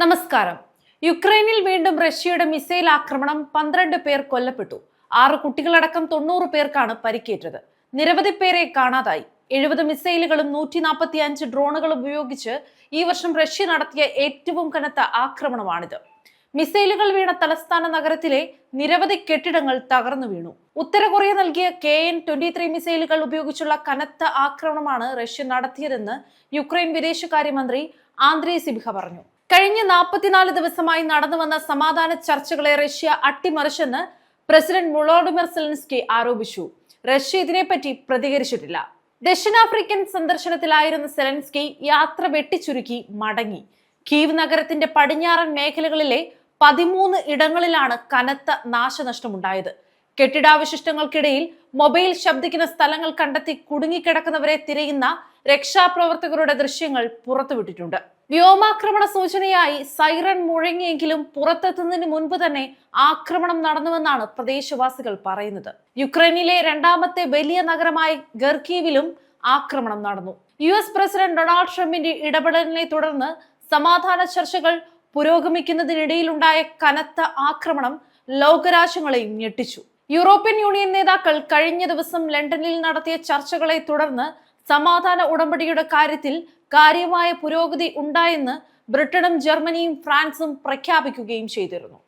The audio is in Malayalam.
നമസ്കാരം. യുക്രൈനിൽ വീണ്ടും റഷ്യയുടെ മിസൈൽ ആക്രമണം 12 പേർ കൊല്ലപ്പെട്ടു. 6 കുട്ടികളടക്കം 90 പേർക്കാണ് പരിക്കേറ്റത്. നിരവധി പേരെ കാണാതായി. 70 മിസൈലുകളും 145 ഡ്രോണുകളും ഉപയോഗിച്ച് ഈ വർഷം റഷ്യ നടത്തിയ ഏറ്റവും കനത്ത ആക്രമണമാണിത്. മിസൈലുകൾ വീണ തലസ്ഥാന നഗരത്തിലെ നിരവധി കെട്ടിടങ്ങൾ തകർന്നു വീണു. ഉത്തര കൊറിയ നൽകിയ KN-23 മിസൈലുകൾ ഉപയോഗിച്ചുള്ള കനത്ത ആക്രമണമാണ് റഷ്യ നടത്തിയതെന്ന് യുക്രൈൻ വിദേശകാര്യമന്ത്രി ആന്ദ്രേ സിബിഹ പറഞ്ഞു. കഴിഞ്ഞ 44 ദിവസമായി നടന്നുവന്ന സമാധാന ചർച്ചകളെ റഷ്യ അട്ടിമറിച്ചെന്ന് പ്രസിഡന്റ് വൊളോഡിമിർ സെലൻസ്കി ആരോപിച്ചു. റഷ്യ ഇതിനെപ്പറ്റി പ്രതികരിച്ചിട്ടില്ല. ദക്ഷിണാഫ്രിക്കൻ സന്ദർശനത്തിലായിരുന്ന സെലൻസ്കി യാത്ര വെട്ടിച്ചുരുക്കി മടങ്ങി. കീവ് നഗരത്തിന്റെ പടിഞ്ഞാറൻ മേഖലകളിലെ 13 ഇടങ്ങളിലാണ് കനത്ത നാശനഷ്ടമുണ്ടായത്. കെട്ടിടാവശിഷ്ടങ്ങൾക്കിടയിൽ മൊബൈൽ ശബ്ദിക്കുന്ന സ്ഥലങ്ങൾ കണ്ടെത്തി കുടുങ്ങിക്കിടക്കുന്നവരെ തിരയുന്ന രക്ഷാപ്രവർത്തകരുടെ ദൃശ്യങ്ങൾ പുറത്തുവിട്ടിട്ടുണ്ട്. വ്യോമാക്രമണ സൂചനയായി സൈറൺ മുഴങ്ങിയെങ്കിലും പുറത്തെത്തുന്നതിന് മുൻപ് തന്നെ ആക്രമണം നടന്നുവെന്നാണ് പ്രദേശവാസികൾ പറയുന്നത്. യുക്രൈനിലെ രണ്ടാമത്തെ വലിയ നഗരമായ ഖർക്കീവിലും ആക്രമണം നടന്നു. US പ്രസിഡന്റ് ഡൊണാൾഡ് ട്രംപിന്റെ ഇടപെടലിനെ തുടർന്ന് സമാധാന ചർച്ചകൾ പുരോഗമിക്കുന്നതിനിടയിലുണ്ടായ കനത്ത ആക്രമണം ലോകരാജ്യങ്ങളെയും ഞെട്ടിച്ചു. യൂറോപ്യൻ യൂണിയൻ നേതാക്കൾ കഴിഞ്ഞ ദിവസം ലണ്ടനിൽ നടത്തിയ ചർച്ചകളെ തുടർന്ന് സമാധാന ഉടമ്പടിയുടെ കാര്യത്തിൽ കാര്യമായ പുരോഗതി ഉണ്ടായെന്ന് ബ്രിട്ടനും ജർമ്മനിയും ഫ്രാൻസും പ്രഖ്യാപിക്കുകയും ചെയ്തിരുന്നു.